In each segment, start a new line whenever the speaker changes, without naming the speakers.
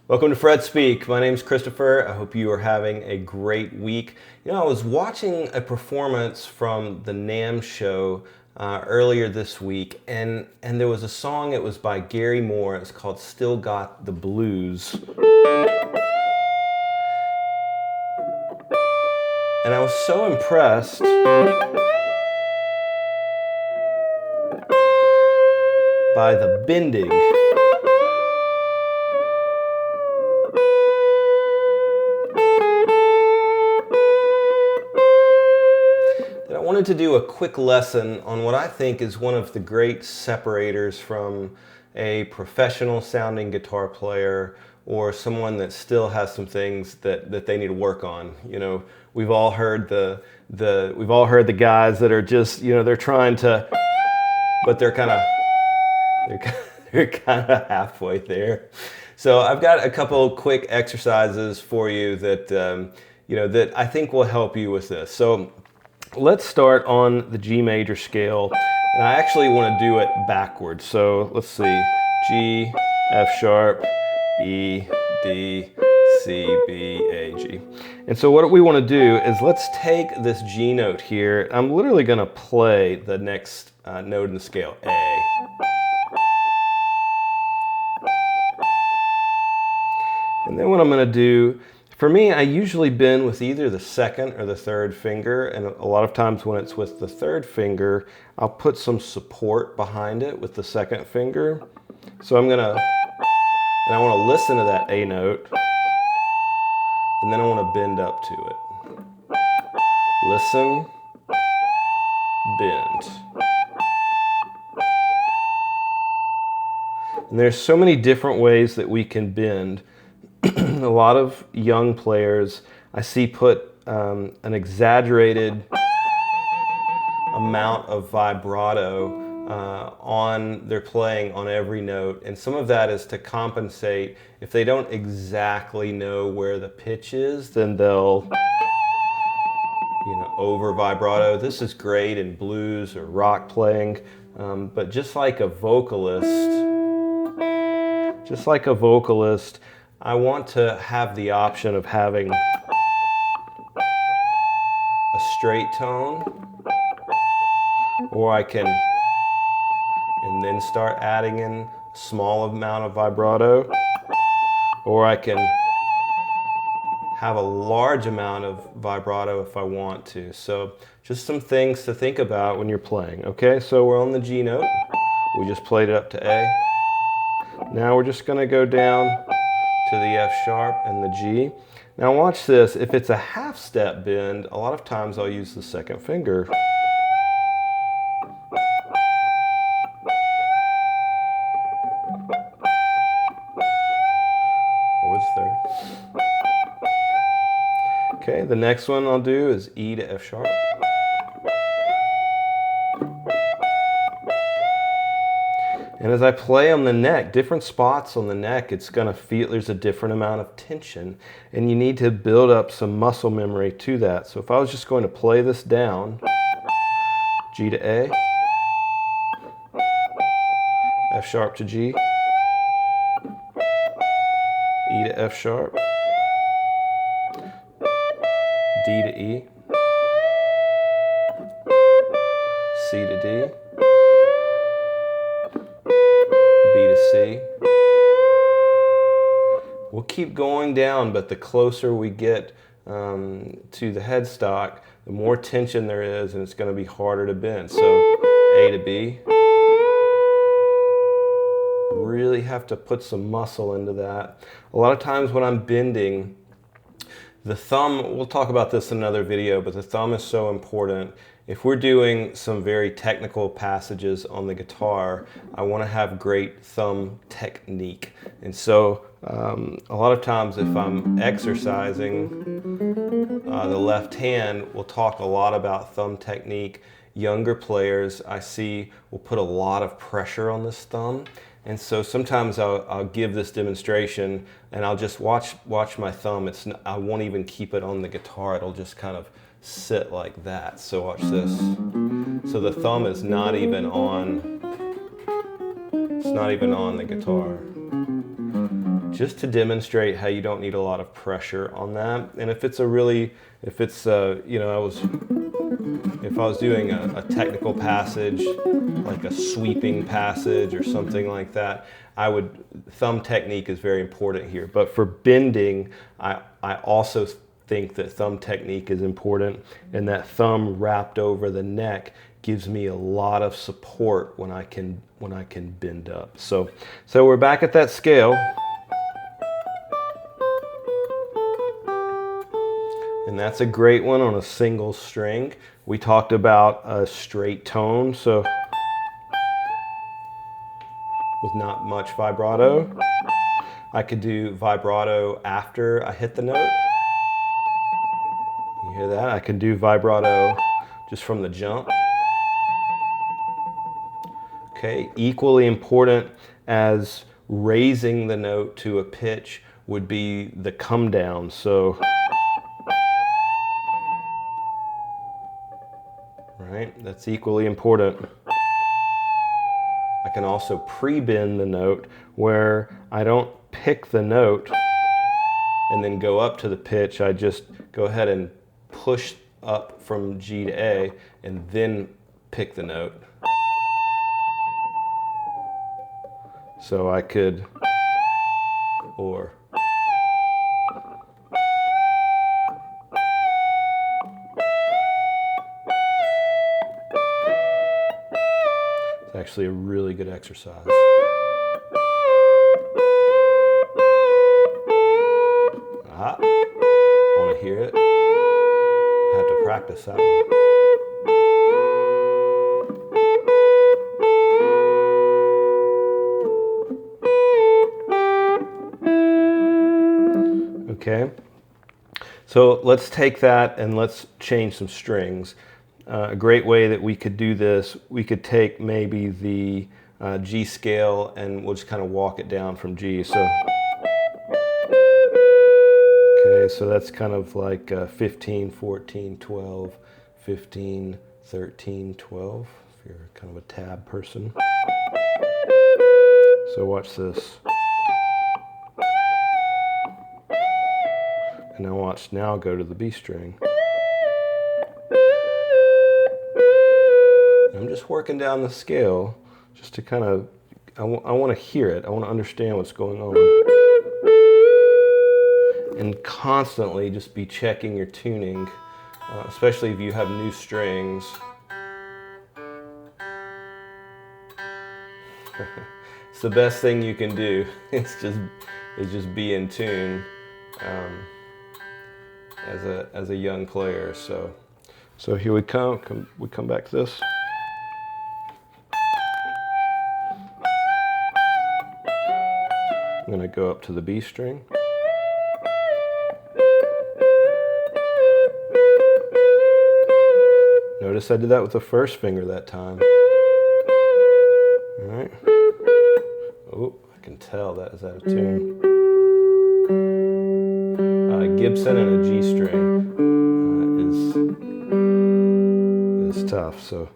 Welcome to FretSpeak. My name's Christopher. I hope you are having a great week. You know, I was watching a performance from the NAMM show earlier this week, and there was a song. It was by Gary Moore. It's called "Still Got the Blues," and I was so impressed by the bending. I wanted to do a quick lesson on what I think is one of the great separators from a professional sounding guitar player or someone that still has some things that they need to work on. You know, we've all heard the guys that are just, you know, they're trying to, but they're kind of halfway there. So I've got a couple quick exercises for you that you know, that I think will help you with this. So let's start on the G major scale, and I actually want to do it backwards. So let's see, G, F sharp, E, D, C, B, A, G. And so what we want to do is let's take this G note here. I'm literally going to play the next note in the scale, A. And then what I'm going to do, for me, I usually bend with either the second or the third finger, and a lot of times when it's with the third finger, I'll put some support behind it with the second finger. So I want to listen to that A note, and then I want to bend up to it. Listen, bend. And there's so many different ways that we can bend. A lot of young players I see put an exaggerated amount of vibrato on their playing on every note, and some of that is to compensate. If they don't exactly know where the pitch is, then they'll, you know, over vibrato. This is great in blues or rock playing, but just like a vocalist, I want to have the option of having a straight tone, or I can, and then start adding in a small amount of vibrato, or I can have a large amount of vibrato if I want to. So just some things to think about when you're playing. Okay, so we're on the G note. We just played it up to A. Now we're just going to go down to the F sharp and the G. Now watch this. If it's a half step bend, a lot of times I'll use the second finger. Or the third. Okay, the next one I'll do is E to F sharp. And as I play on the neck, different spots on the neck, it's going to feel there's a different amount of tension, and you need to build up some muscle memory to that. So if I was just going to play this down, G to A, F sharp to G, E to F sharp, D to E, C to D, B to C. We'll keep going down, but the closer we get to the headstock, the more tension there is, and it's going to be harder to bend. So A to B. Really have to put some muscle into that. A lot of times when I'm bending, the thumb, we'll talk about this in another video, but the thumb is so important. If we're doing some very technical passages on the guitar, I want to have great thumb technique. And so a lot of times if I'm exercising the left hand, we'll talk a lot about thumb technique. Younger players I see will put a lot of pressure on this thumb. And so sometimes I'll give this demonstration and I'll just watch my thumb. I won't even keep it on the guitar. It'll just kind of sit like that. So watch this. So the thumb is not even on, it's not even on the guitar. just to demonstrate how you don't need a lot of pressure on that. And if it's a really, if it's, you know, if I was doing a technical passage, like a sweeping passage or something like that, thumb technique is very important here. But for bending, I also think that thumb technique is important, and that thumb wrapped over the neck gives me a lot of support when I can bend up. So we're back at that scale. And that's a great one on a single string. We talked about a straight tone, so with not much vibrato. I could do vibrato after I hit the note. You hear that? I can do vibrato just from the jump. Okay, equally important as raising the note to a pitch would be the come down. So, right, that's equally important. I can also pre-bend the note where I don't pick the note and then go up to the pitch. I just go ahead and push up from G to A and then pick the note. So I could, or it's actually a really good exercise. Ah, want to hear it? I have to practice that one. Okay, so let's take that and let's change some strings. A great way that we could do this, we could take maybe the G scale and we'll just kind of walk it down from G. So, okay, so that's kind of like 15, 14, 12, 15, 13, 12, if you're kind of a tab person. So watch this. And now watch, now go to the B string. I'm just working down the scale just to kind of, I want to hear it. I want to understand what's going on. And constantly just be checking your tuning, especially if you have new strings. It's the best thing you can do. It's just be in tune. As a young player, so here we come back to this. I'm going to go up to the B string. Notice I did that with the first finger that time. All right. Oh, I can tell that is out of tune. Gibson and a G string is tough. So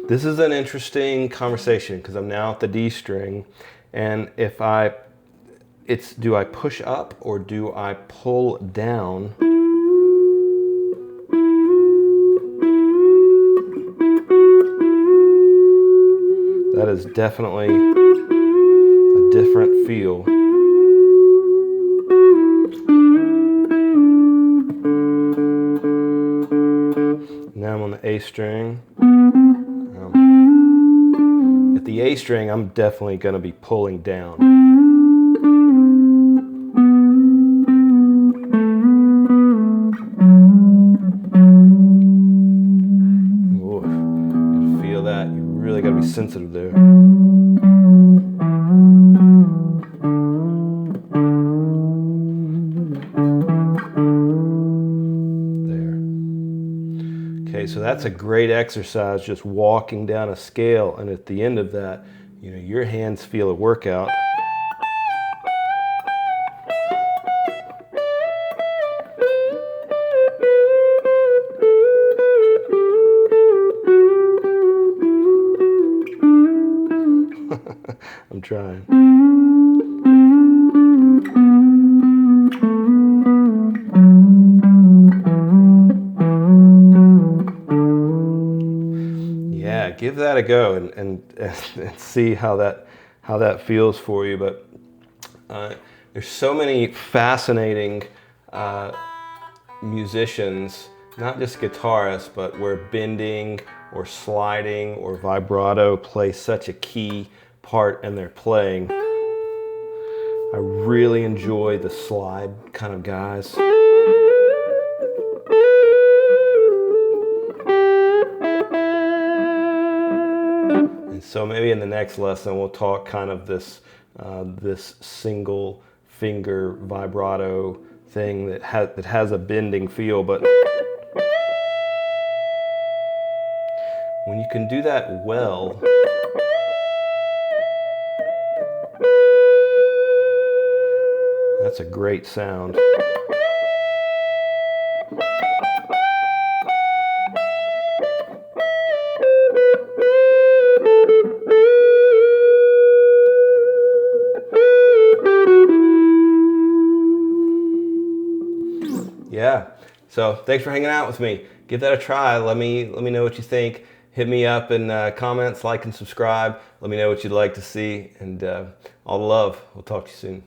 this is an interesting conversation because I'm now at the D string, and if do I push up or do I pull down? That is definitely a different feel. Now I'm on the A string. At the A string, I'm definitely going to be pulling down. Ooh, you feel that? You really got to be sensitive there. Okay, so that's a great exercise, just walking down a scale, and at the end of that, you know, your hands feel a workout. try. Yeah, give that a go and see how that feels for you. But there's so many fascinating musicians, not just guitarists, but where bending or sliding or vibrato play such a key part in their playing. I really enjoy the slide kind of guys. And so maybe in the next lesson we'll talk kind of this this single finger vibrato thing that has a bending feel, but when you can do that well, that's a great sound. Yeah, so thanks for hanging out with me. Give that a try. Let me know what you think. Hit me up in comments, like and subscribe. Let me know what you'd like to see, and all the love. We'll talk to you soon.